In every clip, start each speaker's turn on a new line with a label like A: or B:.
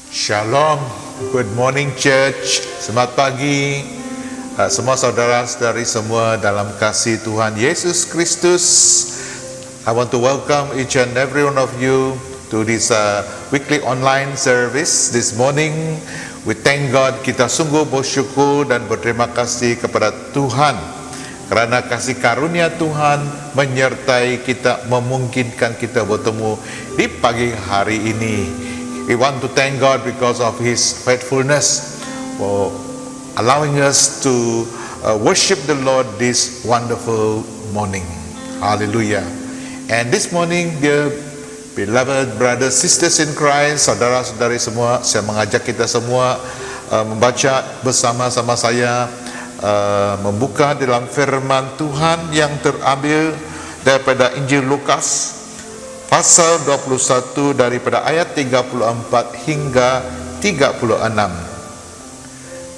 A: Shalom, good morning church, selamat pagi semua saudara-saudari semua dalam kasih Tuhan Yesus Kristus. I want to welcome each and every one of you to this weekly online service this morning. We thank God, kita sungguh bersyukur dan berterima kasih kepada Tuhan karena kasih karunia Tuhan menyertai kita, memungkinkan kita bertemu di pagi hari ini. We want to thank God because of His faithfulness for allowing us to worship the Lord this wonderful morning. Hallelujah. And this morning, dear beloved brothers, sisters in Christ, saudara-saudari semua, saya mengajak kita semua membaca bersama-sama saya, membuka dalam firman Tuhan yang terambil daripada Injil Lukas pasal 21 daripada ayat 34 hingga 36.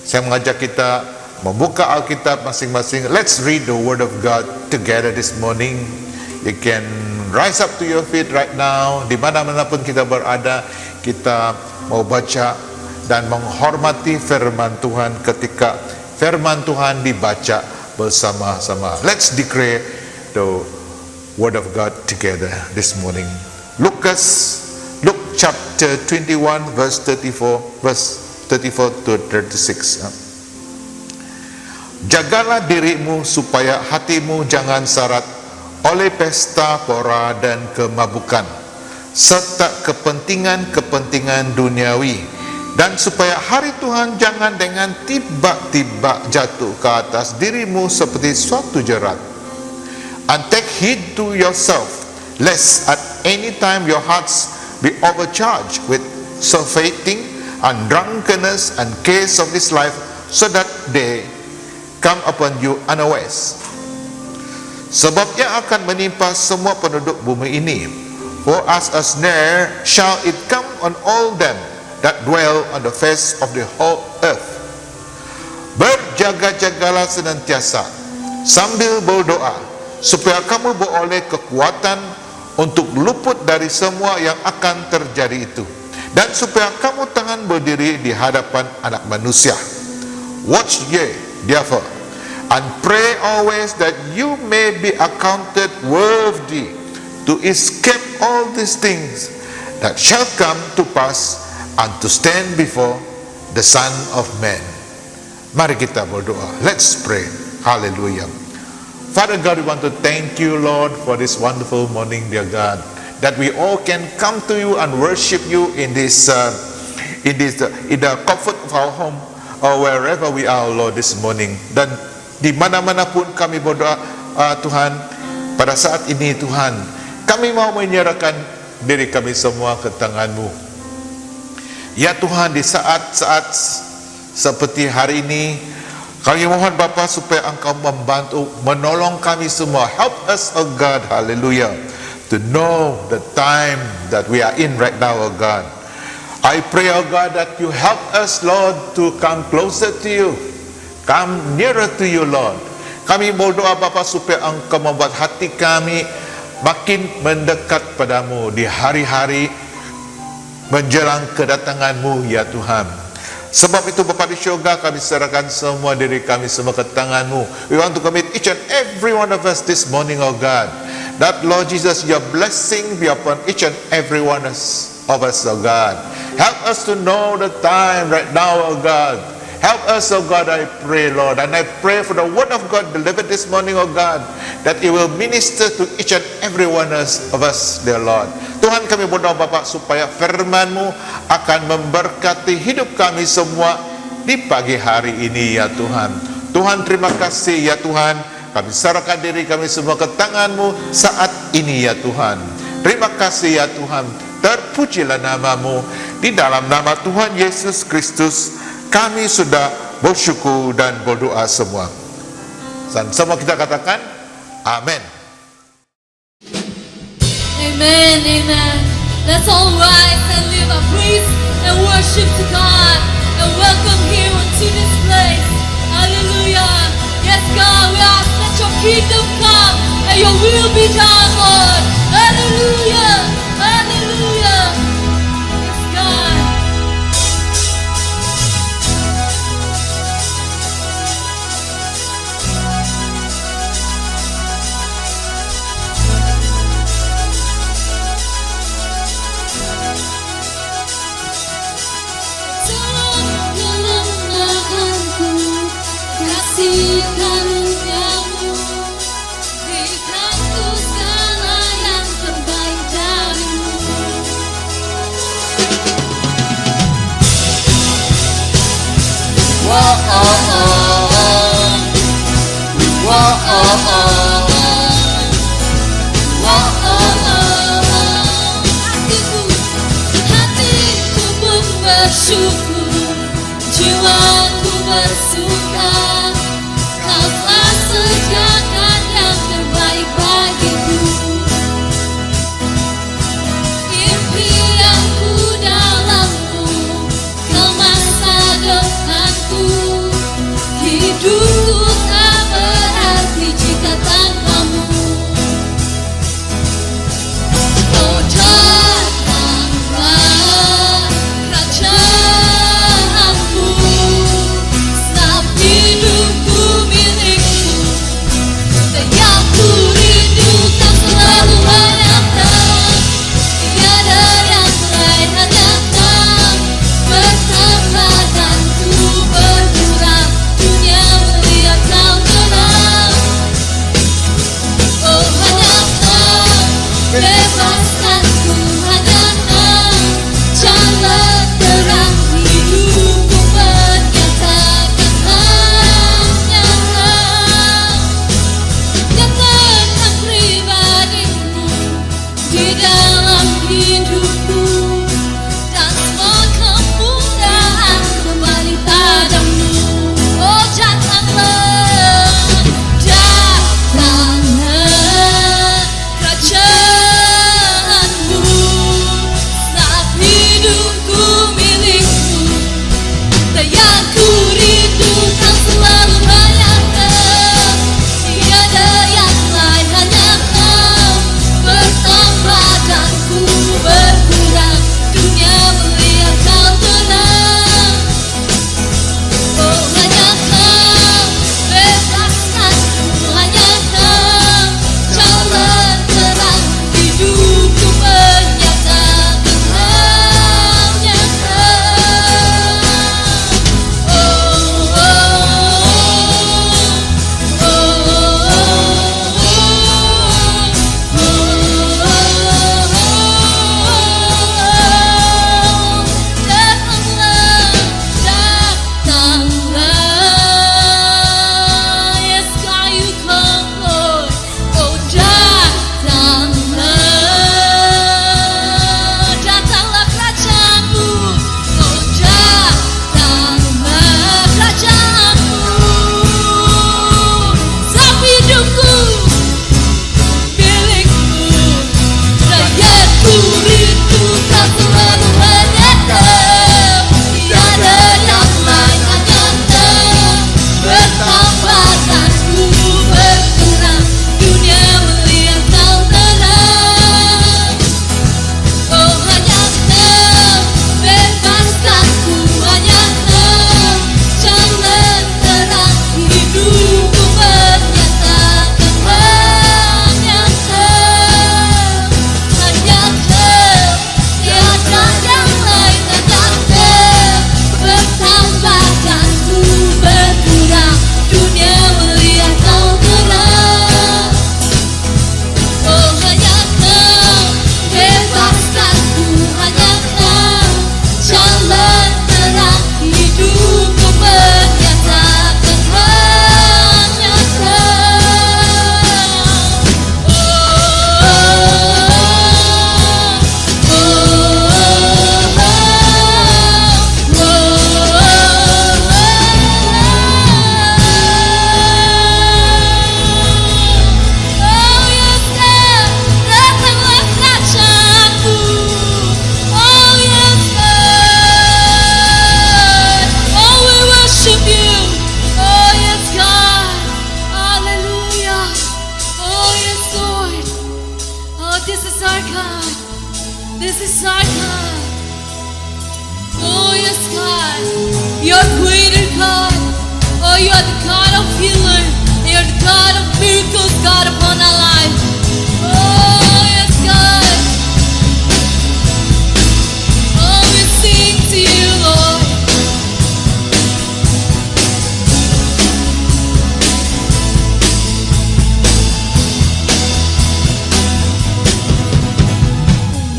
A: Saya mengajak kita membuka Alkitab masing-masing. Let's read the Word of God together this morning. You can rise up to your feet right now. Di mana-mana pun kita berada, kita mau baca dan menghormati firman Tuhan ketika firman Tuhan dibaca bersama-sama. Let's declare the Word of God together this morning. Luke chapter 21 verse 34 to 36. Jagalah dirimu supaya hatimu jangan syarat oleh pesta pora dan kemabukan serta kepentingan-kepentingan duniawi, dan supaya hari Tuhan jangan dengan tiba-tiba jatuh ke atas dirimu seperti suatu jerat. And take heed to yourself, lest at any time your hearts be overcharged with surfeiting and drunkenness and cares of this life, so that they come upon you unawares. Sebab ia akan menimpa semua penduduk bumi ini. For as a snare shall it come on all them that dwell on the face of the whole earth. Berjaga-jagalah senantiasa sambil berdoa, supaya kamu beroleh kekuatan untuk luput dari semua yang akan terjadi itu, dan supaya kamu tangan berdiri di hadapan anak manusia. Watch ye therefore, and pray always, that you may be accounted worthy to escape all these things that shall come to pass, and to stand before the Son of Man. Mari kita berdoa. Let's pray. Hallelujah. Father God, we want to thank you, Lord, for this wonderful morning, dear God, that we all can come to you and worship you in the comfort of our home or wherever we are, Lord, this morning. Dan di mana-mana pun kami berdoa, Tuhan, pada saat ini, Tuhan, kami mau menyerahkan diri kami semua ke tangan-Mu. Ya Tuhan, di saat-saat seperti hari ini, kami mohon Bapa supaya Engkau membantu, menolong kami semua. Help us, oh God, hallelujah, to know the time that we are in right now, oh God. I pray, oh God, that you help us, Lord, to come closer to you, come nearer to you, Lord. Kami berdoa Bapa supaya Engkau membuat hati kami makin mendekat padamu di hari-hari menjelang kedatangan-Mu, ya Tuhan. Sebab itu Bapa di syurga, kami serahkan semua diri kami semua ke tangan-Mu. We want to commit each and every one of us this morning, oh God, that Lord Jesus, your blessing be upon each and every one of us, oh God. Help us to know the time right now, oh God. Help us, oh God, I pray, Lord. And I pray for the word of God delivered this morning, oh God, that it will minister to each and every one of us, dear Lord. Tuhan, kami berdoa Bapa supaya firman-Mu akan memberkati hidup kami semua di pagi hari ini, ya Tuhan. Tuhan, terima kasih, ya Tuhan. Kami serahkan diri kami semua ke tangan-Mu saat ini, ya Tuhan. Terima kasih, ya Tuhan. Terpujilah nama-Mu. Di dalam nama Tuhan Yesus Kristus kami sudah bersyukur dan berdoa semua. Dan semua kita katakan, amin.
B: Amen, amen. Let's all rise and live a praise and worship to God and welcome Him into this place. Hallelujah. Yes, God, we ask that your kingdom come and your will be done, Lord. Hallelujah. Hallelujah. Yes, God. hidupku, jiwaku bersuka. Kau telah sediakan yang terbaik bagiku. Impianku dalammu, kau masa depanku. Hidupku tak berarti jika tanpamu. Oh datanglah kerajaanmu, sebab hidupku milikmu. Dan yang ku rindukan selalu hanya kau, tiada yang lain hanya kau. Bersama dan ku bergurau, dunia melihat kau tenang. Oh hanya kau, bebaskanku, hanya kau. Jalan terang hidupku menyatakan hanya kau. Nyatakan pribadimu di dalam hidupku, dan semua kemudahan kembali padamu. Oh datanglah, datanglah kerajaanmu, sebab hidupku milikmu. Dan yang ku rindukan selalu hanya kau, tiada yang lain hanya kau. Bertambah dan ku berkurang, dunia melihat kau tenang. Oh hanya kau, bebaskanku, hanya kau. Jalan terang hidupku menyatakan hanya kau. Oh, oh, oh, datanglah, datanglah. Yes, God, you come, Lord. Oh, datanglah, datanglah kerajaanmu. Oh, datanglah kerajaanmu. Sebab hidupku milikmu. Dan yang ku rindukan selalu hanya kau. Tiada yang lain hanya kau. Bertambah dan ku berkurang, dunia melihat kau tenang. Oh hanya kau, bebaskanku, hanya kau. Jalan terang hidupku menyatakan hanya kau. Hanya kau, tiada yang lain hanya kau. Bertambah dan ku berkurang, dunia melihat kau tenang. Oh hanya kau, bebaskanku, hanya kau. Jalan terang hidupku menyatakan hanya kau. Oh yes God, datanglah kerajaanmu. Oh yes God, oh we worship you. Oh yes God, hallelujah. Oh yes Lord, oh this is our God, this is our God. Oh yes God, you're greater God. Oh you are the God of healer, you're the God of miracles, God upon our life. Oh yes God, oh we sing to you Lord.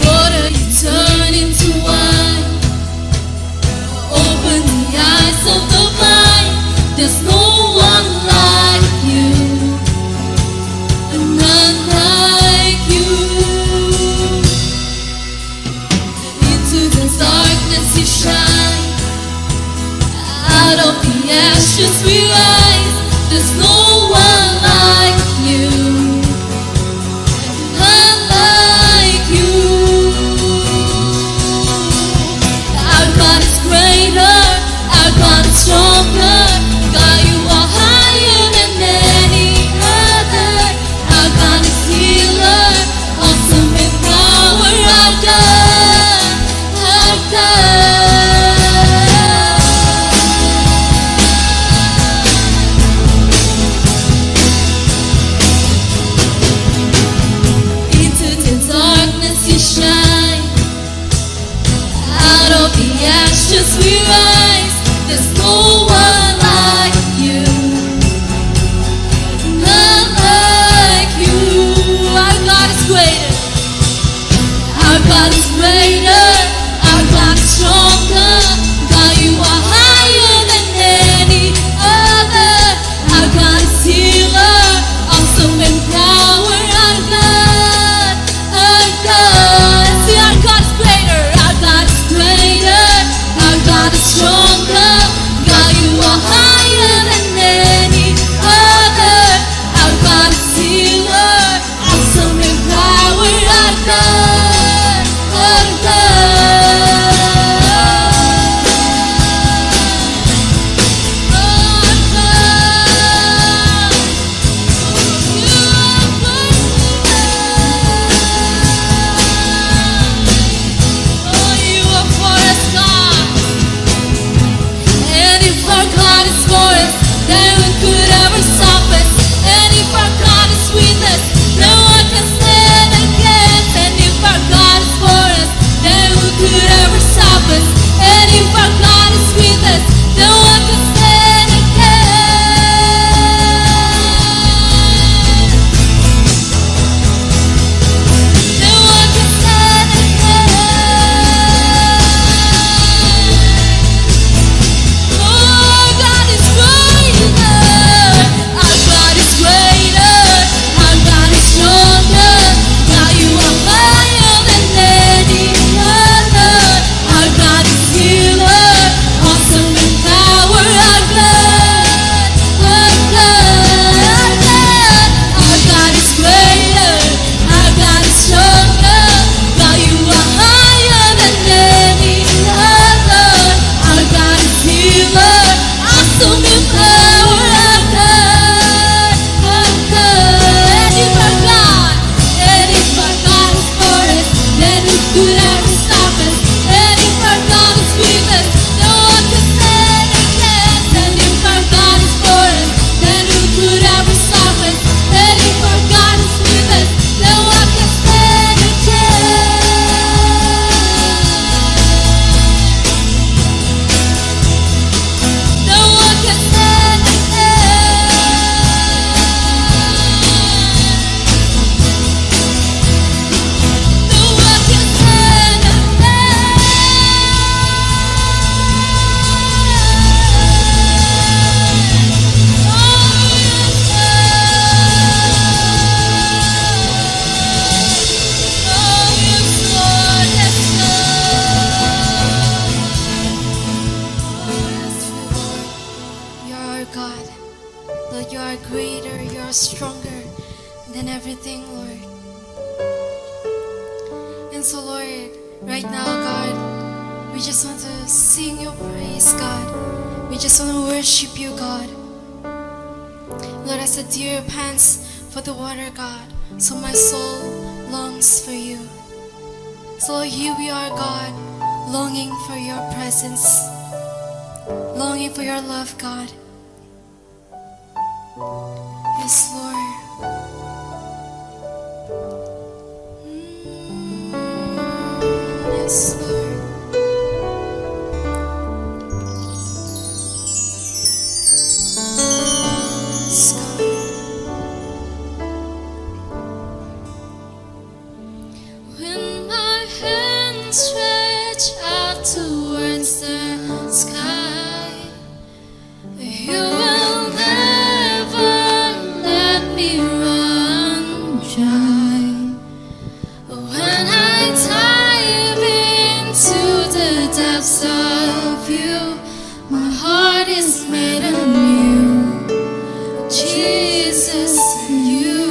B: Water you turn into wine, open the eyes of the blind. There's no one like you, and none like you. Into the darkness you shine, Out of the ashes we rise. There's no one like you. None like you. Our God is greater. Our God is stronger. God, you are higher than any other. Our God is healer. Awesome in power. Our God. Our God. Into the darkness you shine. Out of the ashes we rise. There's no one like you. None like you. Our God is greater. Our God is greater. Our God is stronger. God, you are higher than any other. Our God is healer. Awesome in power. Our God. Our God. See, our God is greater. Our God is greater. Our God is stronger. God, you are higher than any other. Our God is healer. Awesome in power. Our God. Our God. Our God. You are great. Oh, you are for us, God. And if our God is for us, then who could ever stop us? And if our God is with us, no one can stand against. And if our God is for us, then who could ever stop us? And if our God is with us, no one can stand against. No one can stand against. Our God is greater. Our God is greater. Our God is stronger. God, you are higher than any other. Our God is healer. Awesome in power. Our God. Our God. Our God. Our God is greater. Our God is stronger. God, you are higher than any other. Our God is healer. Awesome in power. Our God. Our God. And if our God is for us, then who could ever stop us? And if our God is with us, no one can stand against. And if our God is for us, then who could ever stop us? And if our God is with us, no one can stand against. No one can stand against. No one can stand You are our God. Lord, you are greater, you are stronger than everything, Lord. And so, Lord, right now, God, we just want to sing your praise, God. We just want to worship you, God. Lord, as the deer pants for the water, God, so my soul longs for you. So, Lord, here we are, God, longing for your presence, longing for your love, God. Yes, Lord. Yes, Lord. Yes, God. When my hands stretch out towards the sky, you will never let me run dry. When I dive into the depths of you, my heart is made anew. Jesus, you.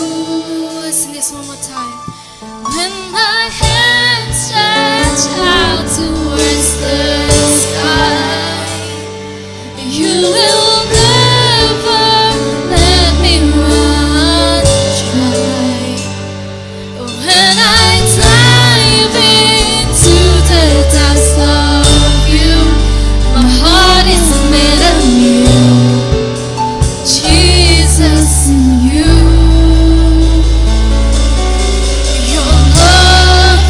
B: Let's sing this one more time. When my hands stretch out towards the sky, you will never let me run dry. When I dive into the depths of you, my heart is made anew. Jesus, you. Your love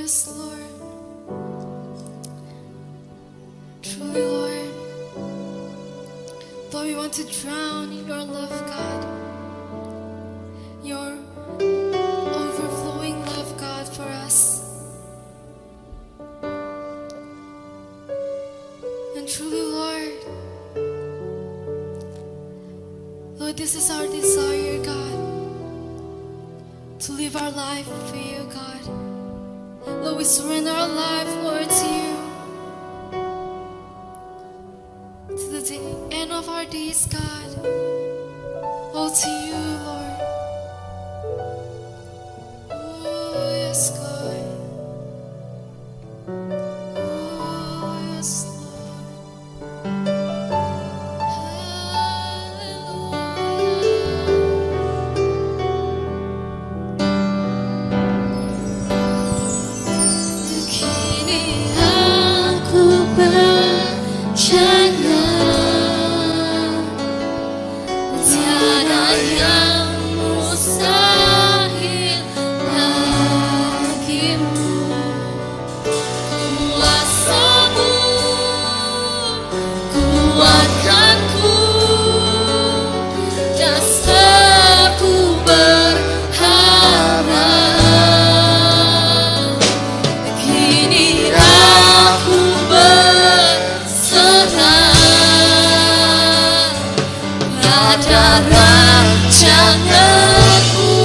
B: yes, Lord. Truly, Lord. Lord, we want to drown in your love, God. Your overflowing love, God, for us. And truly, Lord, Lord, this is our desire, God, to live our life for you, God. Lord, we surrender our life, Lord, to you. To the end of our days, God. All to you, Lord. Oh, yes, God. Oh, yes, Lord. Kini aku percaya tiada yang mustahil bagimu. Kuasamu kuatkanku, dasarku berharap. Kini aku berserah pada rancanganmu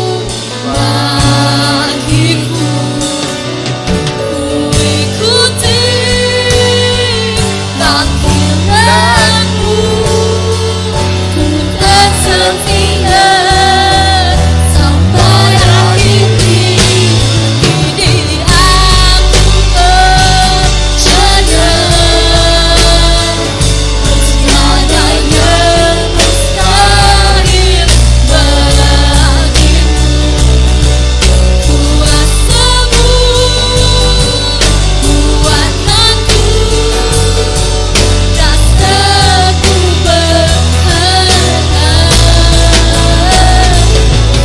B: bagiku. Ku ikuti panggilanmu, ku kan setia sampai akhir hidup. Kini aku percaya tiada yang mustahil bagimu. Kuasamu kuatkanku, dasarku berharap.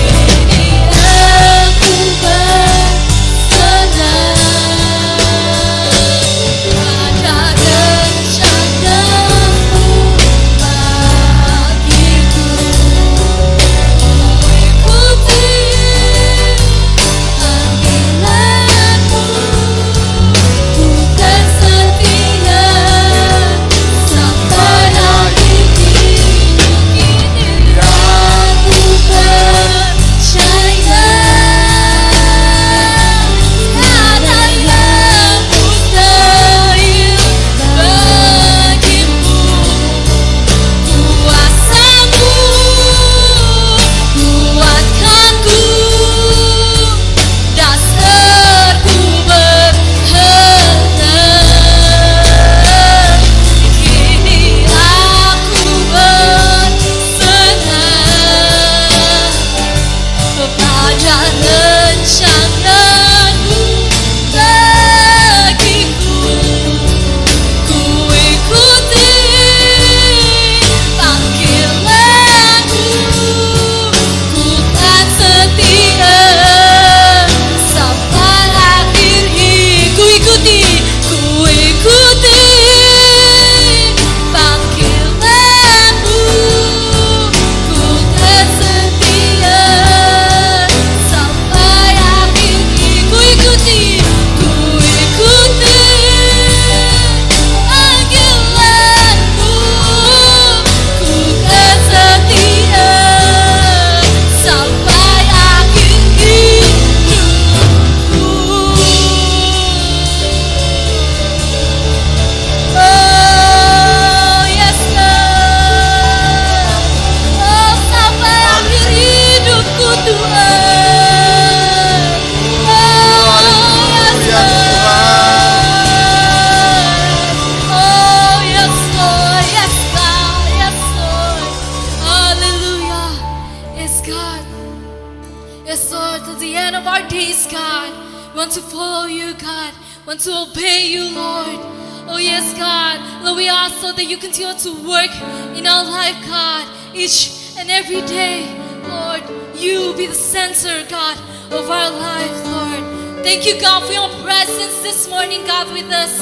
B: Kini aku berserah pada rencanamu bagiku. Ku ikuti panggilanmu, ku kan setia sampai akhir hidup. Kini aku percaya tiada yang mustahil bagimu. Kuasamu kuatkanku, dasarku berharap. Kini aku berserah pada rencanamu bagiku. Ku ikuti panggilanmu, ku kan setia sampai akhir hidup. Ku ikuti panggilanmu, ku kan setia sampai akhir hidup. Ku ikuti panggilanmu, ku kan setia sampai akhir hidupku. Oh, yes, Lord. Oh, sampai akhir hidupku, Tuhan. Oh, yes, Lord. Oh, yes, Lord. Yes, God. Yes, Lord. Hallelujah. Yes, God. Yes, Lord, to the end of our days, God. We want to follow you, God. We want to obey you, Lord. Oh, yes, God. Lord, we ask, Lord, that you continue to work in our life, God, each and every day. Lord, you be the center, God, of our life, Lord. Thank you, God, for your presence this morning, God, with us.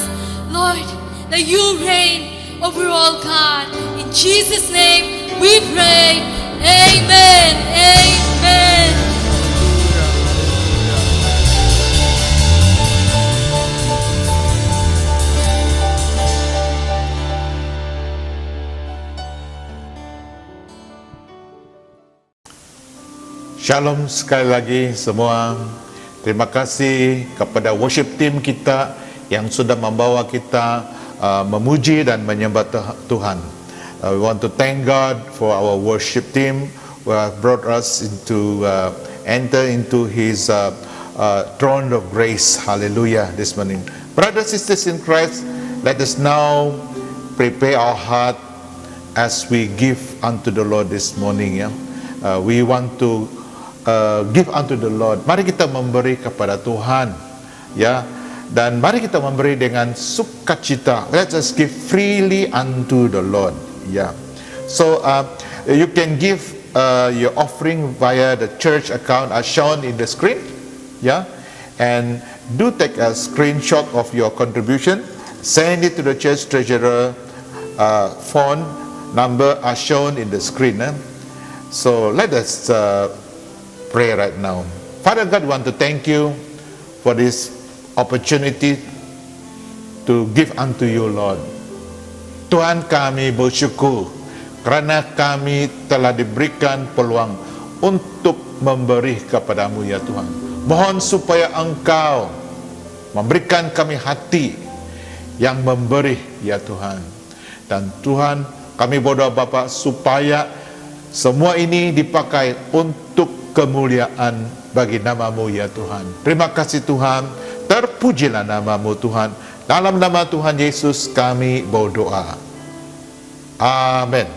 B: Lord, that you reign over all, God. In Jesus' name we pray. Amen. Amen.
A: Shalom sekali lagi semua. Terima kasih kepada worship team kita yang sudah membawa kita memuji dan menyembah Tuhan. We want to thank God for our worship team who have brought us into enter into His throne of grace. Hallelujah! This morning, brothers and sisters in Christ, let us now prepare our heart as we give unto the Lord this morning. We want to give unto the Lord. Mari kita memberi kepada Tuhan, ya. Dan mari kita memberi dengan sukacita. Let us give freely unto the Lord, ya. So you can give your offering via the church account as shown in the screen, ya. And do take a screenshot of your contribution. Send it to the church treasurer phone number as shown in the screen. So let us pray right now. Father God, we want to thank you for this opportunity to give unto you, Lord. Tuhan, kami bersyukur kerana kami telah diberikan peluang untuk memberi kepadamu, ya Tuhan. Mohon supaya Engkau memberikan kami hati yang memberi, ya Tuhan. Dan Tuhan, kami berdoa Bapa supaya semua ini dipakai untuk kemuliaan bagi namamu, ya Tuhan. Terima kasih Tuhan, terpujilah namamu Tuhan. Dalam nama Tuhan Yesus kami berdoa. Amin.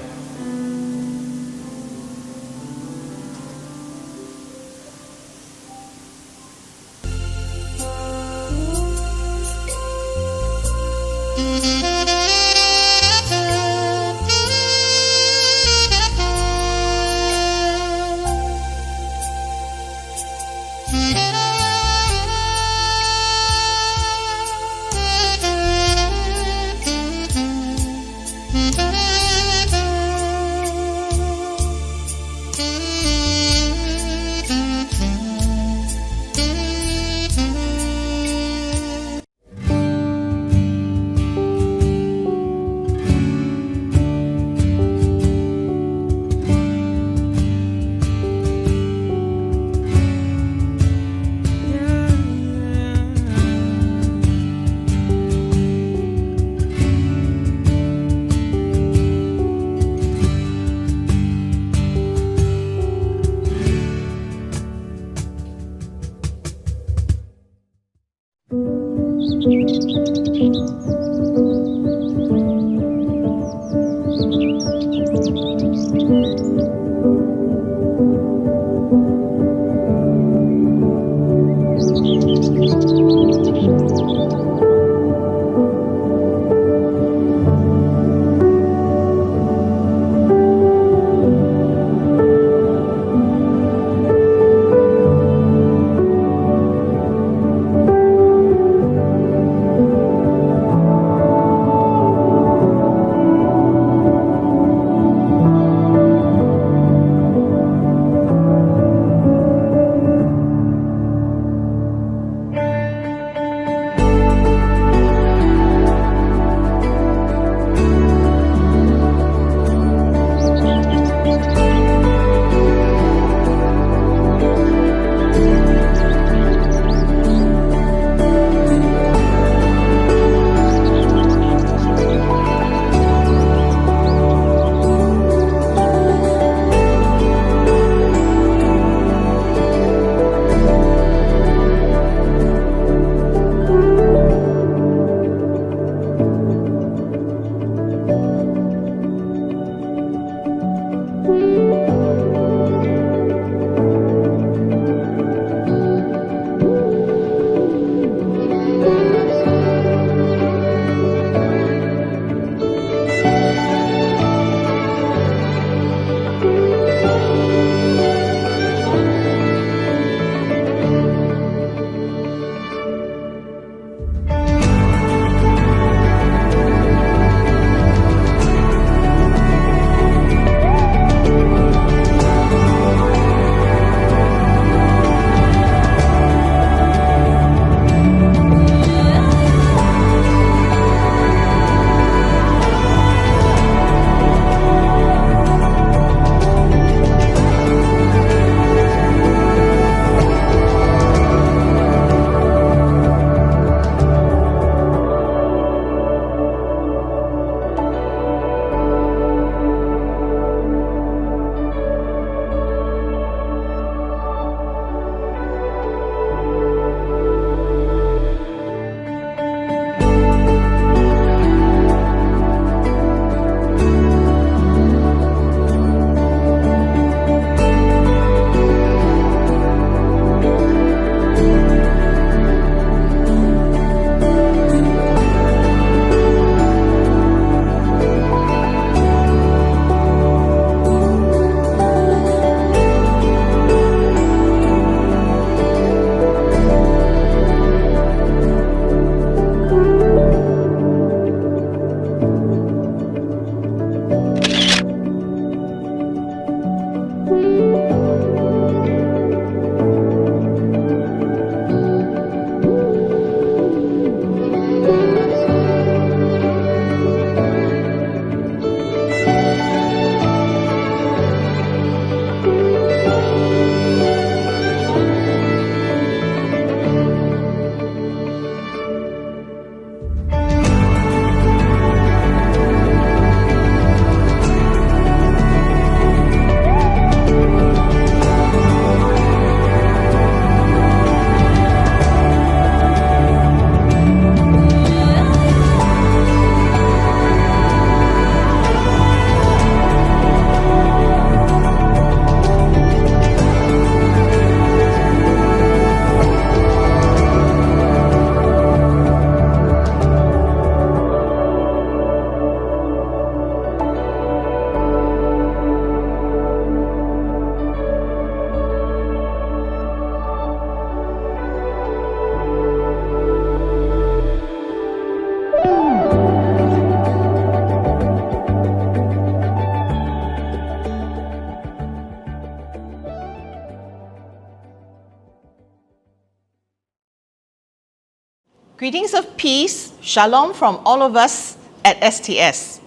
C: Greetings of peace, shalom from all of us at STS.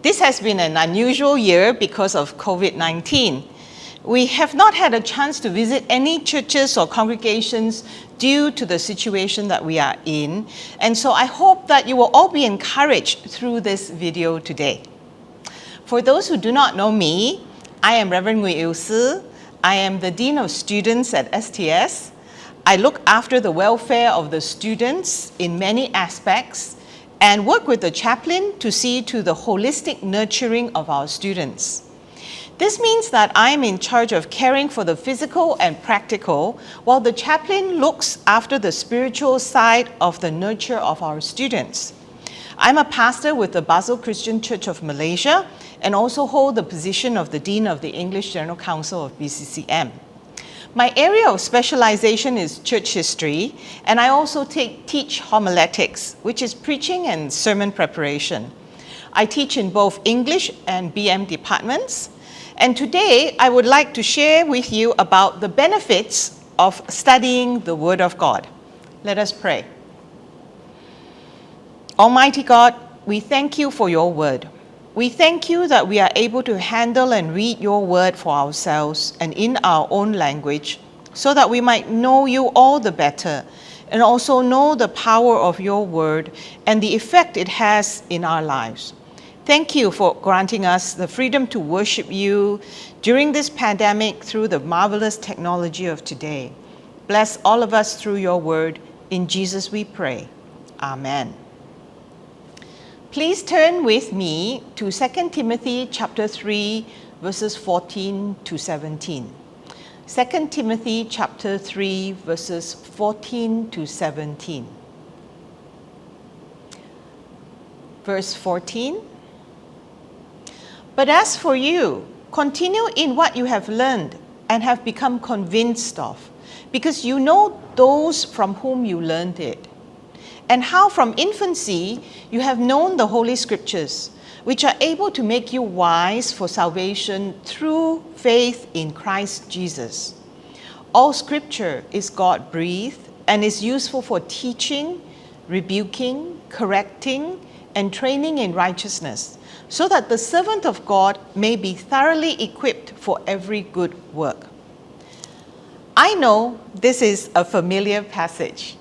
C: This has been an unusual year because of COVID-19. We have not had a chance to visit any churches or congregations due to the situation that we are in. And so I hope that you will all be encouraged through this video today. For those who do not know me, I am Reverend Ngui Ilse. I am the Dean of Students at STS. I look after the welfare of the students in many aspects and work with the chaplain to see to the holistic nurturing of our students. This means that I'm in charge of caring for the physical and practical, while the chaplain looks after the spiritual side of the nurture of our students. I'm a pastor with the Basel Christian Church of Malaysia and also hold the position of the Dean of the English General Council of BCCM. My area of specialization is church history, and I also teach homiletics, which is preaching and sermon preparation. I teach in both English and BM departments, and today I would like to share with you about the benefits of studying the Word of God. Let us pray. Almighty God, we thank you for your word. We thank you that we are able to handle and read your word for ourselves and in our own language so that we might know you all the better and also know the power of your word and the effect it has in our lives. Thank you for granting us the freedom to worship you during this pandemic through the marvelous technology of today. Bless all of us through your word. In Jesus we pray. Amen. Please turn with me to 2 Timothy chapter 3, verses 14 to 17. 2 Timothy chapter 3, verses 14 to 17. Verse 14. But as for you, continue in what you have learned and have become convinced of, because you know those from whom you learned it, and how from infancy you have known the Holy Scriptures, which are able to make you wise for salvation through faith in Christ Jesus. All Scripture is God-breathed and is useful for teaching, rebuking, correcting, and training in righteousness, so that the servant of God may be thoroughly equipped for every good work. I know this is a familiar passage,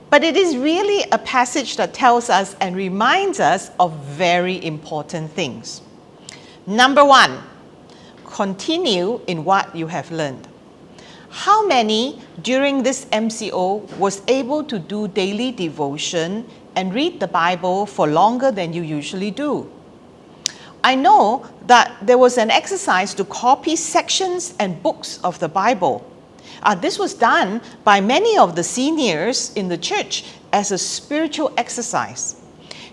C: but it is really a passage that tells us and reminds us of very important things. Number one, continue in what you have learned. How many during this MCO was able to do daily devotion and read the Bible for longer than you usually do? I know that there was an exercise to copy sections and books of the Bible. This was done by many of the seniors in the church as a spiritual exercise.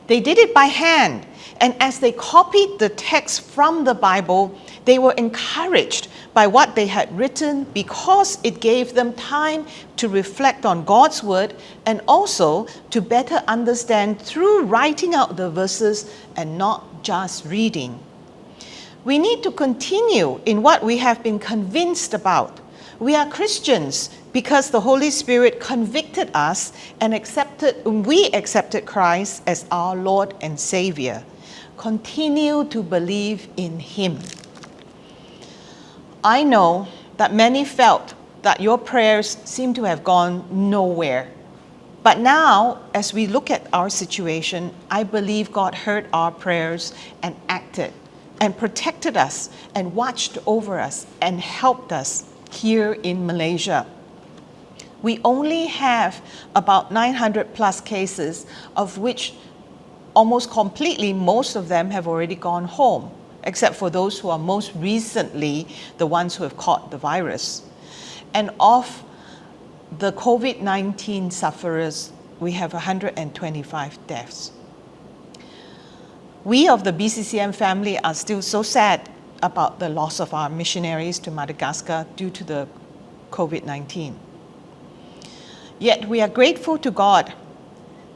C: They did it by hand, and as they copied the text from the Bible, they were encouraged by what they had written because it gave them time to reflect on God's word and also to better understand through writing out the verses and not just reading. We need to continue in what we have been convinced about. We are Christians because the Holy Spirit convicted us and we accepted Christ as our Lord and Savior. Continue to believe in Him. I know that many felt that your prayers seem to have gone nowhere. But now, as we look at our situation, I believe God heard our prayers and acted and protected us and watched over us and helped us here in Malaysia. We only have about 900 plus cases, of which almost completely most of them have already gone home, except for those who are most recently the ones who have caught the virus. And of the COVID-19 sufferers, we have 125 deaths. We of the BCCM family are still so sad about the loss of our missionaries to Madagascar due to the COVID-19. Yet we are grateful to God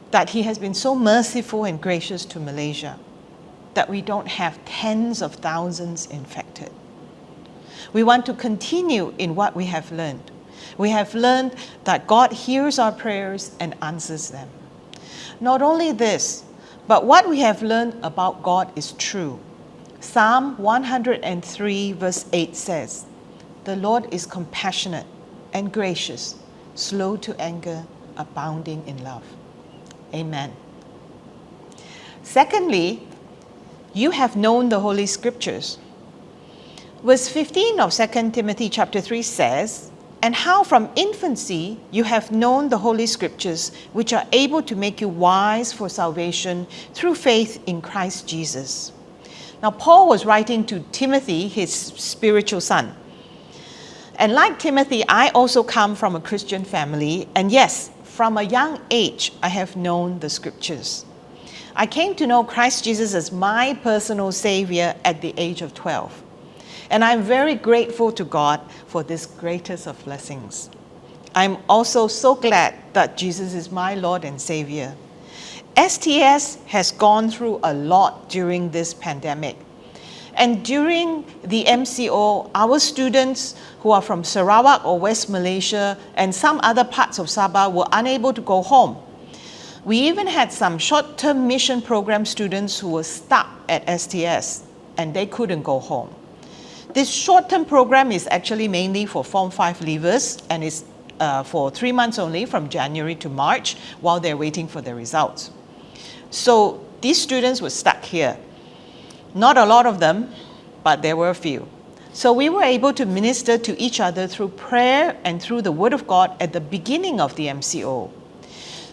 C: that He has been so merciful and gracious to Malaysia, that we don't have tens of thousands infected. We want to continue in what we have learned. We have learned that God hears our prayers and answers them. Not only this, but what we have learned about God is true. Psalm 103 verse 8 says, "The Lord is compassionate and gracious, slow to anger, abounding in love." Amen. Secondly, you have known the Holy Scriptures. Verse 15 of 2 Timothy chapter 3 says, "And how from infancy you have known the Holy Scriptures, which are able to make you wise for salvation through faith in Christ Jesus." Now, Paul was writing to Timothy, his spiritual son. And like Timothy, I also come from a Christian family, and yes, from a young age, I have known the Scriptures. I came to know Christ Jesus as my personal Savior at the age of 12. And I'm very grateful to God for this greatest of blessings. I'm also so glad that Jesus is my Lord and Savior. STS has gone through a lot during this pandemic. And during the MCO, our students who are from Sarawak or West Malaysia and some other parts of Sabah were unable to go home. We even had some short-term mission program students who were stuck at STS and they couldn't go home. This short-term program is actually mainly for Form 5 leavers and is for 3 months only, from January to March, while they're waiting for their results. So these students were stuck here. Not a lot of them, but there were a few. So we were able to minister to each other through prayer and through the Word of God at the beginning of the MCO.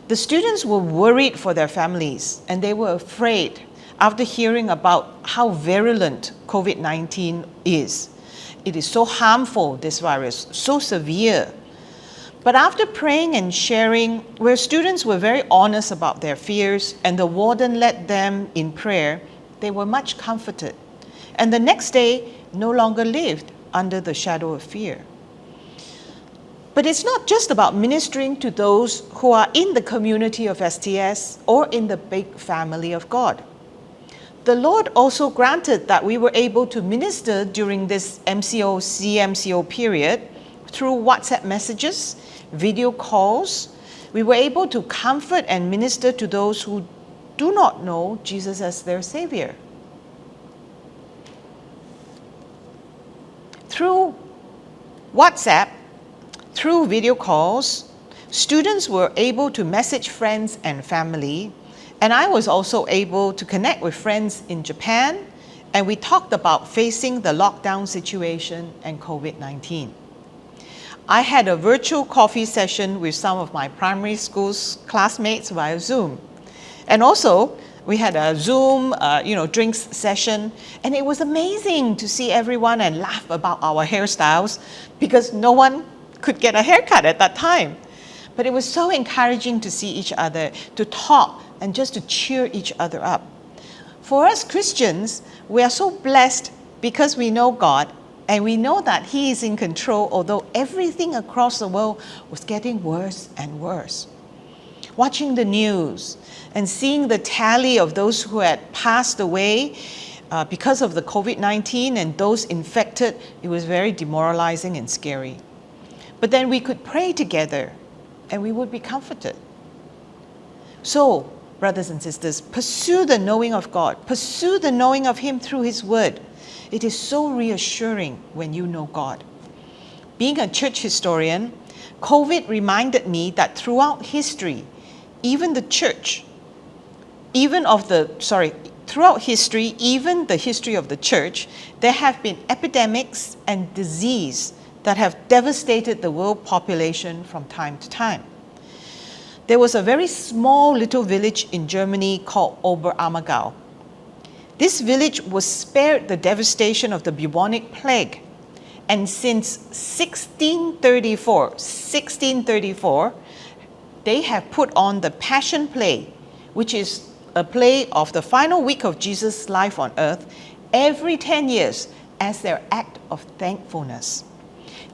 C: The students were worried for their families and they were afraid after hearing about how virulent COVID-19 is. It is so harmful, this virus, so severe. But after praying and sharing, where students were very honest about their fears and the warden led them in prayer, they were much comforted. And the next day, no longer lived under the shadow of fear. But it's not just about ministering to those who are in the community of STS or in the big family of God. The Lord also granted that we were able to minister during this MCO, CMCO period through WhatsApp messages, video calls. We were able to comfort and minister to those who do not know Jesus as their Savior. Through WhatsApp, through video calls, students were able to message friends and family, and I was also able to connect with friends in Japan, and we talked about facing the lockdown situation and COVID-19. I had a virtual coffee session with some of my primary school's classmates via Zoom. And also, we had a Zoom, drinks session, and it was amazing to see everyone and laugh about our hairstyles because no one could get a haircut at that time. But it was so encouraging to see each other, to talk, and just to cheer each other up. For us Christians, we are so blessed because we know God and we know that He is in control, although everything across the world was getting worse and worse. Watching the news and seeing the tally of those who had passed away because of the COVID-19 and those infected, it was very demoralizing and scary. But then we could pray together and we would be comforted. So, brothers and sisters, pursue the knowing of God. Pursue the knowing of Him through His Word. It is so reassuring when you know God. Being a church historian, COVID reminded me that throughout history, even the church, throughout history, even the history of the church, there have been epidemics and disease that have devastated the world population from time to time. There was a very small little village in Germany called Oberammergau. This village was spared the devastation of the bubonic plague. And since 1634, they have put on the Passion Play, which is a play of the final week of Jesus' life on earth, every 10 years as their act of thankfulness.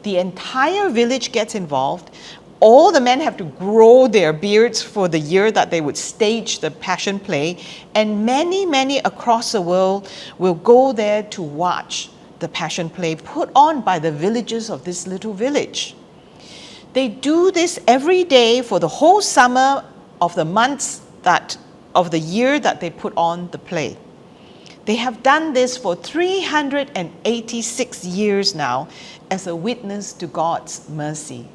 C: The entire village gets involved. All the men have to grow their beards for the year that they would stage the Passion Play, and many, many across the world will go there to watch the Passion Play put on by the villagers of this little village. They do this every day for the whole summer of the months of the year that they put on the play. They have done this for 386 years now as a witness to God's mercy.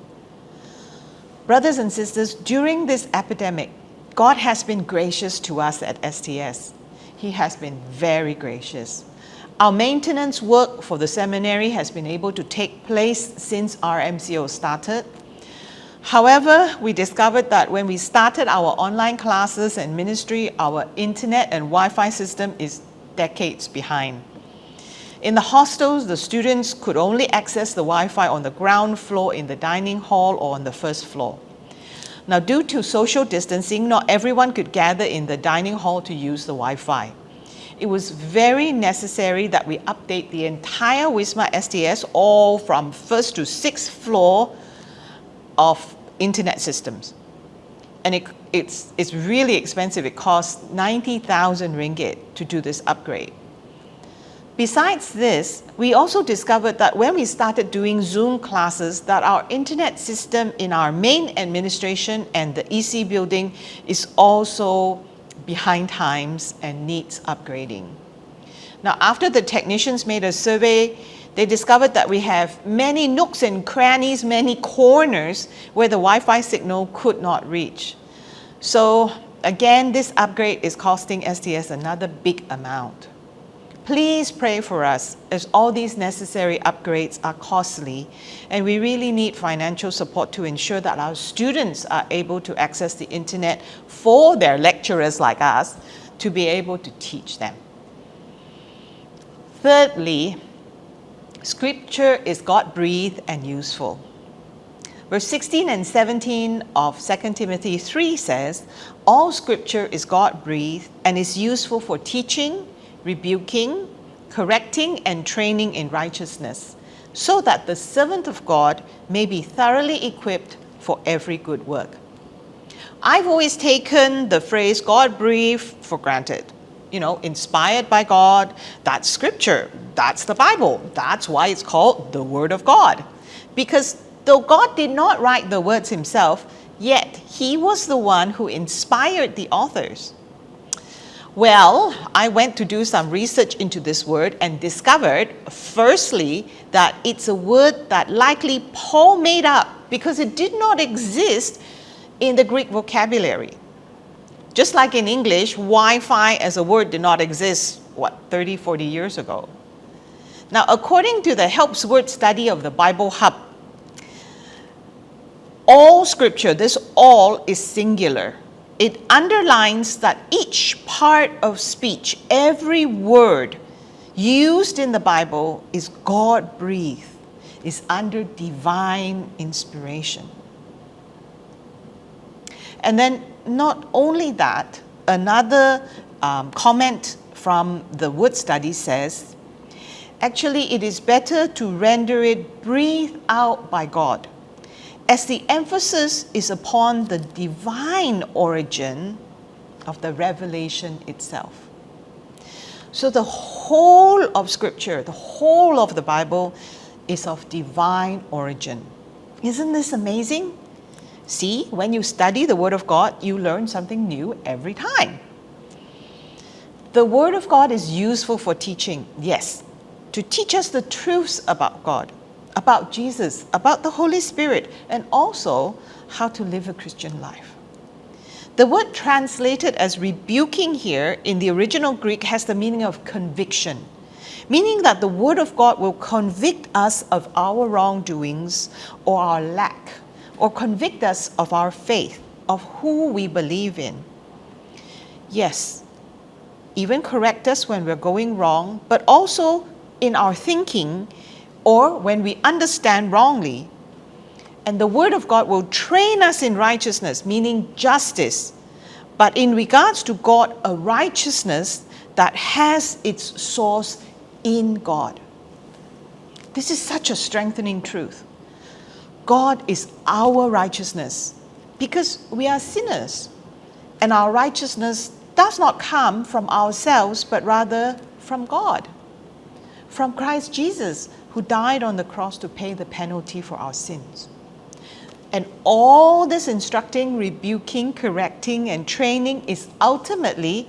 C: Brothers and sisters, during this epidemic, God has been gracious to us at STS. He has been very gracious. Our maintenance work for the seminary has been able to take place since our MCO started. However, we discovered that when we started our online classes and ministry, our internet and Wi-Fi system is decades behind. In the hostels, the students could only access the Wi-Fi on the ground floor in the dining hall or on the first floor. Now, due to social distancing, not everyone could gather in the dining hall to use the Wi-Fi. It was very necessary that we update the entire Wisma STS, all from first to sixth floor of internet systems. And it's really expensive. It costs 90,000 ringgit to do this upgrade. Besides this, we also discovered that when we started doing Zoom classes, that our internet system in our main administration and the EC building is also behind times and needs upgrading. Now, after the technicians made a survey, they discovered that we have many nooks and crannies, many corners where the Wi-Fi signal could not reach. So again, this upgrade is costing STS another big amount. Please pray for us, as all these necessary upgrades are costly, and we really need financial support to ensure that our students are able to access the internet for their lecturers like us to be able to teach them. Thirdly, Scripture is God-breathed and useful. Verse 16 and 17 of 2 Timothy 3 says, all Scripture is God-breathed and is useful for teaching, rebuking, correcting, and training in righteousness, so that the servant of God may be thoroughly equipped for every good work. I've always taken the phrase God-breathed for granted. You know, inspired by God, that's Scripture, that's the Bible. That's why it's called the Word of God. Because though God did not write the words himself, yet he was the one who inspired the authors. Well, I went to do some research into this word and discovered, firstly, that it's a word that likely Paul made up because it did not exist in the Greek vocabulary. Just like in English, Wi-Fi as a word did not exist, 30, 40 years ago. Now, according to the Helps Word Study of the Bible Hub, all Scripture, this all is singular. It underlines that each part of speech, every word used in the Bible is God-breathed, is under divine inspiration. And then not only that, another comment from the word study says, actually it is better to render it breathed out by God, as the emphasis is upon the divine origin of the revelation itself. So the whole of Scripture, the whole of the Bible is of divine origin. Isn't this amazing? See, when you study the Word of God, you learn something new every time. The Word of God is useful for teaching, yes, to teach us the truths about God, about Jesus, about the Holy Spirit, and also how to live a Christian life. The word translated as rebuking here in the original Greek has the meaning of conviction, meaning that the Word of God will convict us of our wrongdoings or our lack, or convict us of our faith, of who we believe in. Yes, even correct us when we're going wrong, but also in our thinking or when we understand wrongly. And the Word of God will train us in righteousness, meaning justice, but in regards to God, a righteousness that has its source in God. This is such a strengthening truth. God is our righteousness because we are sinners, and our righteousness does not come from ourselves, but rather from God, from Christ Jesus, who died on the cross to pay the penalty for our sins. And all this instructing, rebuking, correcting, and training is ultimately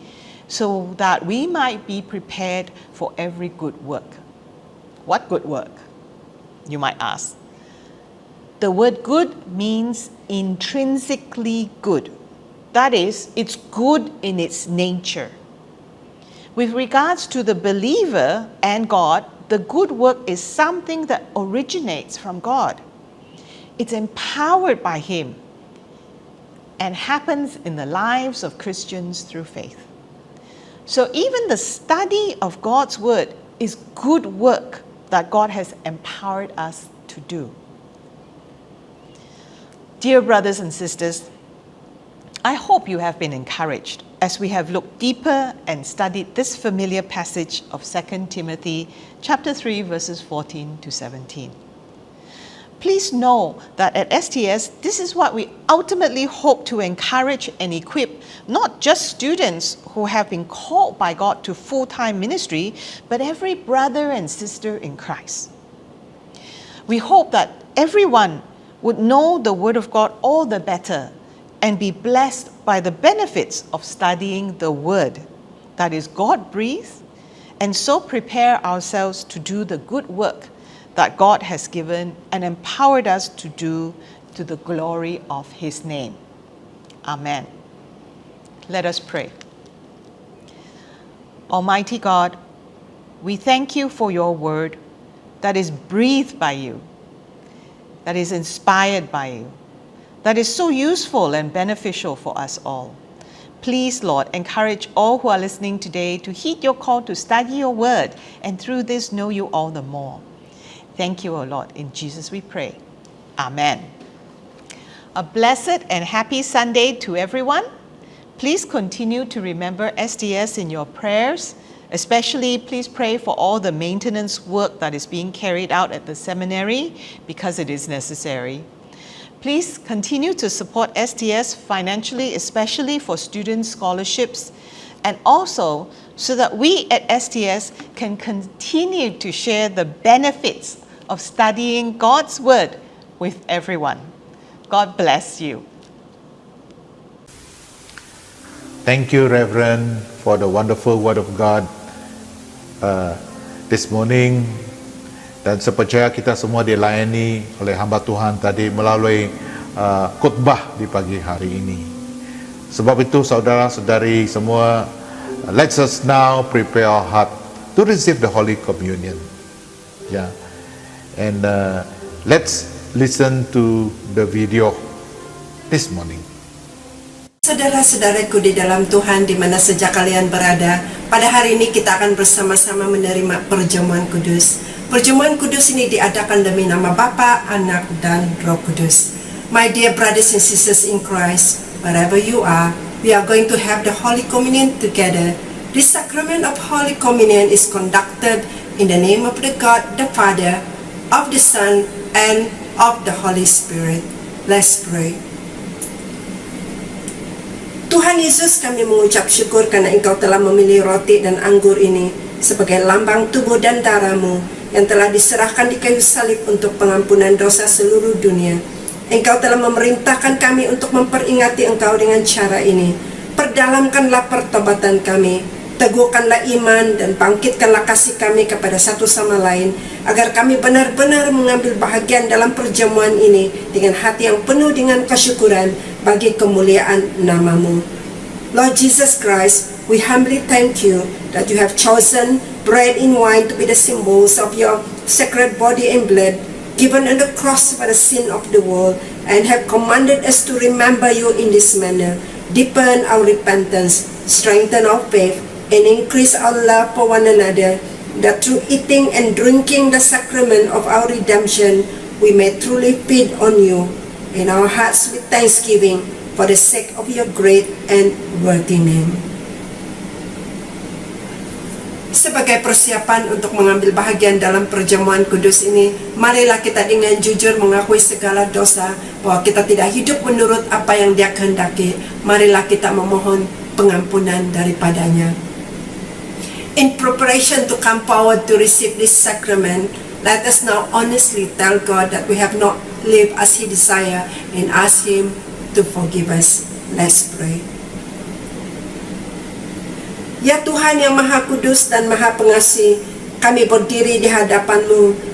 C: so that we might be prepared for every good work. What good work? You might ask. The word good means intrinsically good. That is, it's good in its nature. With regards to the believer and God, the good work is something that originates from God. It's empowered by Him and happens in the lives of Christians through faith. So even the study of God's Word is good work that God has empowered us to do. Dear brothers and sisters, I hope you have been encouraged as we have looked deeper and studied this familiar passage of 2 Timothy chapter 3 verses 14 to 17. Please know that at STS, this is what we ultimately hope to encourage and equip not just students who have been called by God to full-time ministry, but every brother and sister in Christ. We hope that everyone would know the Word of God all the better and be blessed by the benefits of studying the Word that is God-breathed, and so prepare ourselves to do the good work that God has given and empowered us to do to the glory of His name. Amen. Let us pray. Almighty God, we thank you for your word that is breathed by you, that is inspired by you, that is so useful and beneficial for us all. Please, Lord, encourage all who are listening today to heed your call to study your word and through this know you all the more. Thank you, O Lord. In Jesus we pray. Amen. A blessed and happy Sunday to everyone. Please continue to remember STS in your prayers. Especially, please pray for all the maintenance work that is being carried out at the seminary because it is necessary. Please continue to support STS financially, especially for student scholarships, and also so that we at STS can continue to share the benefits of studying God's Word with everyone. God bless you.
A: Thank you, Reverend, for the wonderful Word of God this morning. Dan saya percaya kita semua dilayani oleh hamba Tuhan tadi melalui khutbah di pagi hari ini. Sebab itu saudara-saudari semua, let us now prepare our heart to receive the Holy Communion. Yeah. And let's listen to the video this morning.
D: Saudara-saudaraku di dalam Tuhan, di mana saja kalian berada, pada hari ini kita akan bersama-sama menerima perjamuan kudus. Perjamuan kudus ini diadakan demi nama Bapa, Anak, dan Roh Kudus. My dear brothers and sisters in Christ, wherever you are, we are going to have the Holy Communion together. This sacrament of Holy Communion is conducted in the name of the God, the Father, of the Son, and of the Holy Spirit. Let's pray. Tuhan Yesus, kami mengucap syukur karena Engkau telah memilih roti dan anggur ini sebagai lambang tubuh dan darah-Mu yang telah diserahkan di kayu salib untuk pengampunan dosa seluruh dunia. Engkau telah memerintahkan kami untuk memperingati Engkau dengan cara ini. Perdalamkanlah pertobatan kami, teguhkanlah iman dan bangkitkanlah kasih kami kepada satu sama lain, agar kami benar-benar mengambil bahagian dalam perjamuan ini dengan hati yang penuh dengan kesyukuran bagi kemuliaan nama-Mu. Lord Jesus Christ, we humbly thank you that you have chosen bread and wine to be the symbols of your sacred body and blood given on the cross for the sin of the world, and have commanded us to remember you in this manner. Deepen our repentance, strengthen our faith, and increase our love for one another, that through eating and drinking the sacrament of our redemption, we may truly feed on you in our hearts with thanksgiving for the sake of your great and worthy name. Sebagai persiapan untuk mengambil bahagian dalam perjamuan kudus ini, marilah kita dengan jujur mengakui segala dosa, bahwa kita tidak hidup menurut apa yang Dia kehendaki. Marilah kita memohon pengampunan daripadanya. In preparation to come forward to receive this sacrament, let us now honestly tell God that we have not live as He desire, and ask Him to forgive us. Let's pray. Ya Tuhan yang Maha Kudus dan Maha Pengasih, kami berdiri di hadapan-Mu.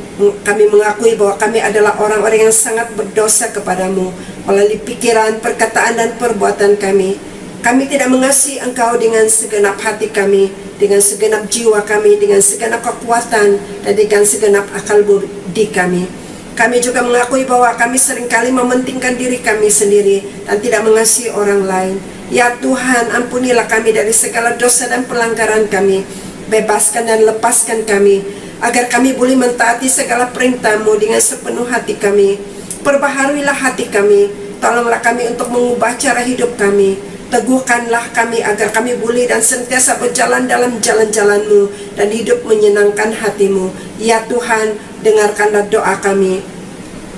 D: Kami mengakui bahwa kami adalah orang-orang yang sangat berdosa kepadamu melalui pikiran, perkataan, dan perbuatan kami. Kami tidak mengasihi Engkau dengan segenap hati kami, dengan segenap jiwa kami, dengan segenap kekuatan, dan dengan segenap akal budi kami. Kami juga mengakui bahwa kami seringkali mementingkan diri kami sendiri dan tidak mengasihi orang lain. Ya Tuhan, ampunilah kami dari segala dosa dan pelanggaran kami. Bebaskan dan lepaskan kami, agar kami boleh mentaati segala perintah-Mu dengan sepenuh hati kami. Perbaharuilah hati kami, tolonglah kami untuk mengubah cara hidup kami. Teguhkanlah kami agar kami boleh dan sentiasa berjalan dalam jalan-jalan-Mu dan hidup menyenangkan hati-Mu. Ya Tuhan, dengarkanlah doa kami.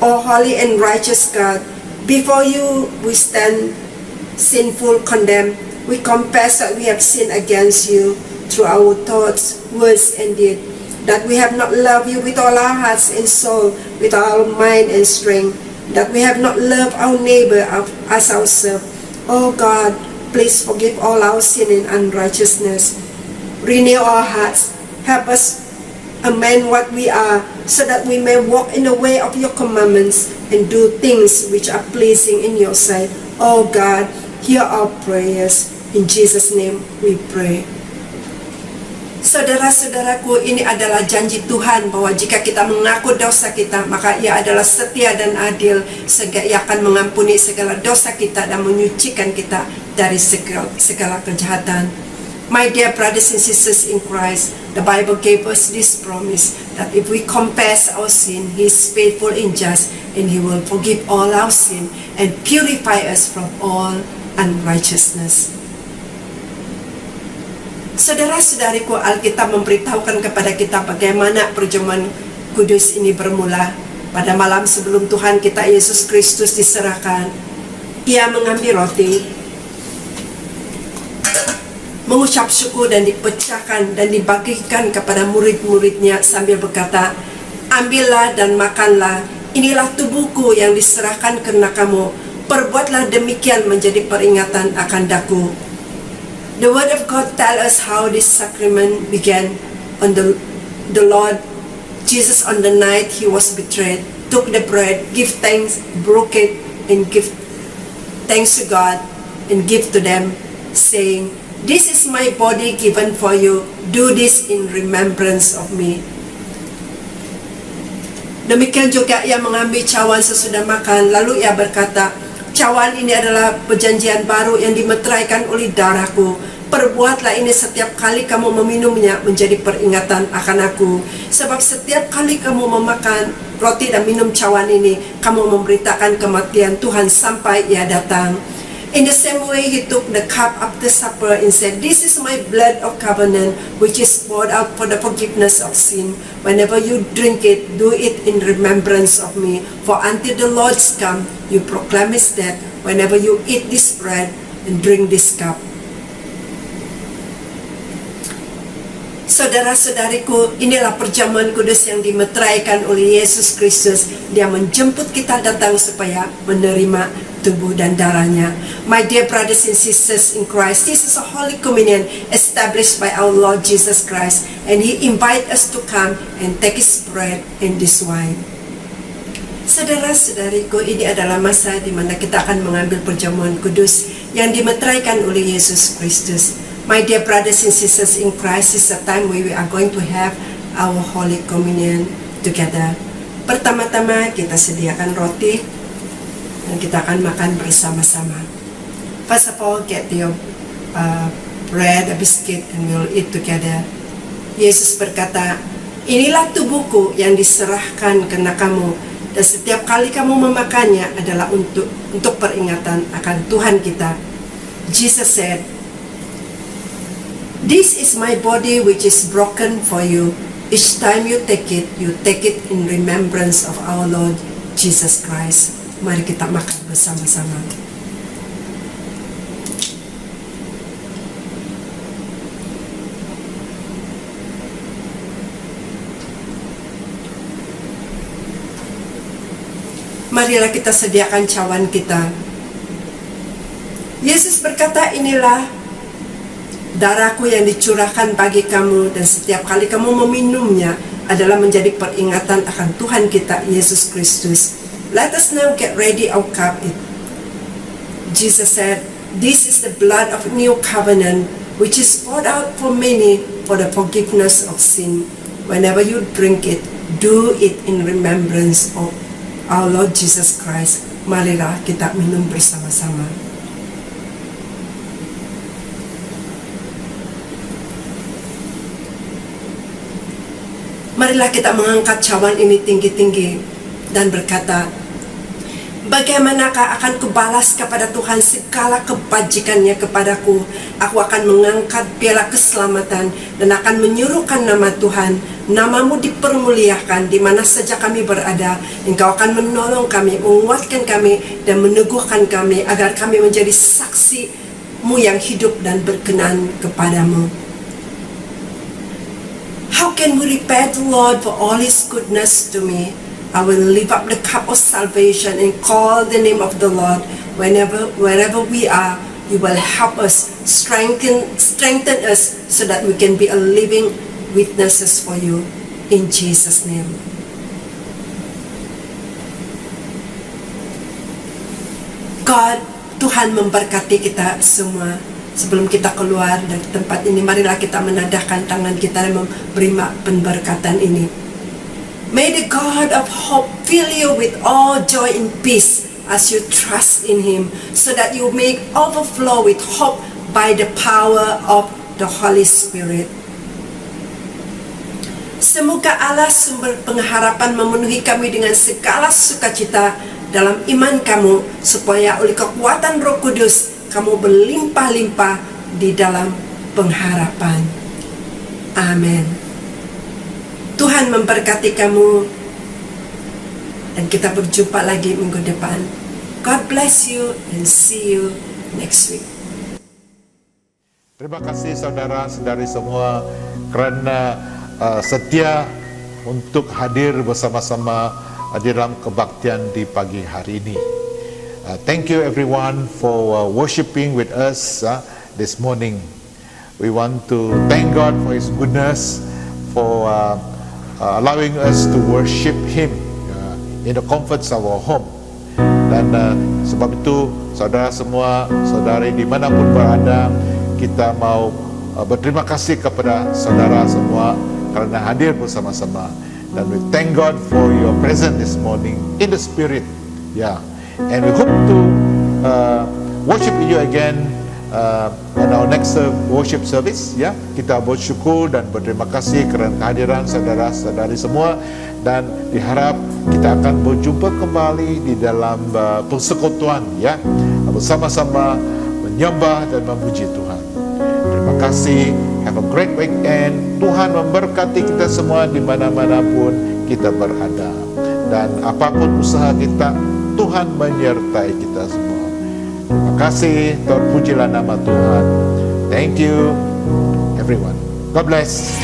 D: O holy and righteous God, before You we stand sinful, condemned. We confess that we have sinned against You through our thoughts, words, and deed, that we have not loved You with all our hearts and soul, with all mind and strength, that we have not loved our neighbor as ourselves. Oh God, please forgive all our sin and unrighteousness. Renew our hearts. Help us amend what we are, so that we may walk in the way of Your commandments and do things which are pleasing in Your sight. Oh God, hear our prayers. In Jesus' name we pray. Saudara-saudaraku, ini adalah janji Tuhan bahwa jika kita mengaku dosa kita, maka Ia adalah setia dan adil, sehingga Ia akan mengampuni segala dosa kita dan menyucikan kita dari segala kejahatan. My dear brothers and sisters in Christ, the Bible gave us this promise that if we confess our sin, He is faithful and just, and He will forgive all our sin and purify us from all unrighteousness. Saudara-saudariku, Alkitab memberitahukan kepada kita bagaimana perjamuan kudus ini bermula. Pada malam sebelum Tuhan kita Yesus Kristus diserahkan, Ia mengambil roti, mengucap syukur dan dipecahkan dan dibagikan kepada murid-muridnya sambil berkata, "Ambillah dan makanlah, inilah tubuhku yang diserahkan karena kamu. Perbuatlah demikian menjadi peringatan akan daku." The Word of God tells us how this sacrament began. On the Lord Jesus, on the night He was betrayed, took the bread, give thanks, broke it, and give thanks to God, and give to them, saying, "This is my body given for you. Do this in remembrance of me." Demikian juga Ia mengambil cawan sesudah makan, lalu Ia berkata, "Cawan ini adalah perjanjian baru yang dimeteraikan oleh darahku. Perbuatlah ini setiap kali kamu meminumnya menjadi peringatan akan aku. Sebab setiap kali kamu memakan roti dan minum cawan ini, kamu memberitakan kematian Tuhan sampai Ia datang." In the same way, He took the cup after supper and said, "This is my blood of covenant, which is poured out for the forgiveness of sin. Whenever you drink it, do it in remembrance of me. For until the Lord's come, you proclaim His death whenever you eat this bread and drink this cup." Saudara-saudariku, inilah perjamuan kudus yang dimeteraikan oleh Yesus Kristus. Dia menjemput kita datang supaya menerima tubuh dan darahnya. My dear brothers and sisters in Christ, this is a Holy Communion established by our Lord Jesus Christ, and He invites us to come and take His bread and this wine. Saudara-saudariku, ini adalah masa di mana kita akan mengambil perjamuan kudus yang dimeteraikan oleh Yesus Kristus. My dear brothers and sisters in Christ, this is the time where we are going to have our Holy Communion together. Pertama-tama kita sediakan roti dan kita akan makan bersama-sama. First of all, get your bread, a biscuit, and we'll eat together. Yesus berkata, "Inilah tubuhku yang diserahkan karena kamu, dan setiap kali kamu memakannya adalah untuk peringatan akan Tuhan kita." Jesus said, "This is my body which is broken for you. Each time you take it in remembrance of our Lord Jesus Christ." Mari kita makan bersama-sama. Marilah kita sediakan cawan kita. Yesus berkata, inilah darahku yang dicurahkan bagi kamu, dan setiap kali kamu meminumnya adalah menjadi peringatan akan Tuhan kita Yesus Kristus. Let us now get ready our cup. Jesus said, this is the blood of new covenant, which is poured out for many for the forgiveness of sin. Whenever you drink it, do it in remembrance of our Lord Jesus Christ. Marilah kita minum bersama-sama. Marilah kita mengangkat cawan ini tinggi-tinggi dan berkata, bagaimanakah akan kubalas kepada Tuhan segala kebajikannya kepadaku? Aku akan mengangkat piala keselamatan dan akan menyuruhkan nama Tuhan. Namamu dipermuliakan di mana saja kami berada. Engkau akan menolong kami, menguatkan kami, dan meneguhkan kami agar kami menjadi saksi-Mu yang hidup dan berkenan kepadamu. How can we repay the Lord for all His goodness to me? I will lift up the cup of salvation and call the name of the Lord. Wherever we are, You will help us, strengthen us so that we can be a living witnesses for You. In Jesus' name. God, Tuhan memberkati kita semua. Sebelum kita keluar dari tempat ini, marilah kita menadahkan tangan kita dan memberi pemberkatan ini. May the God of hope fill you with all joy and peace as you trust in Him, so that you may overflow with hope by the power of the Holy Spirit. Semoga Allah sumber pengharapan memenuhi kami dengan segala sukacita dalam iman kamu, supaya oleh kekuatan Roh Kudus kamu berlimpah-limpah di dalam pengharapan. Amin. Tuhan memberkati kamu, dan kita berjumpa lagi minggu depan. God bless you and see you next week.
A: Terima kasih saudara-saudari semua kerana setia untuk hadir bersama-sama di dalam kebaktian di pagi hari ini. Thank you everyone for worshiping with us this morning. We want to thank God for His goodness, for allowing us to worship Him in the comforts of our home. Dan sebab itu saudara semua, saudari dimanapun berada, kita mau berterima kasih kepada saudara semua kerana hadir bersama-sama. Dan we thank God for your presence this morning in the spirit. And we hope to worship you again on our next worship service. Kita bersyukur dan berterima kasih kerana kehadiran saudara-saudari semua, dan diharap kita akan berjumpa kembali di dalam persekutuan bersama-sama menyembah dan memuji Tuhan. Terima kasih. Have a great weekend. Tuhan memberkati kita semua di mana-mana pun kita berada, dan apapun usaha kita, Tuhan menyertai kita semua. Terima kasih. Terpujilah nama Tuhan. Thank you everyone. God bless.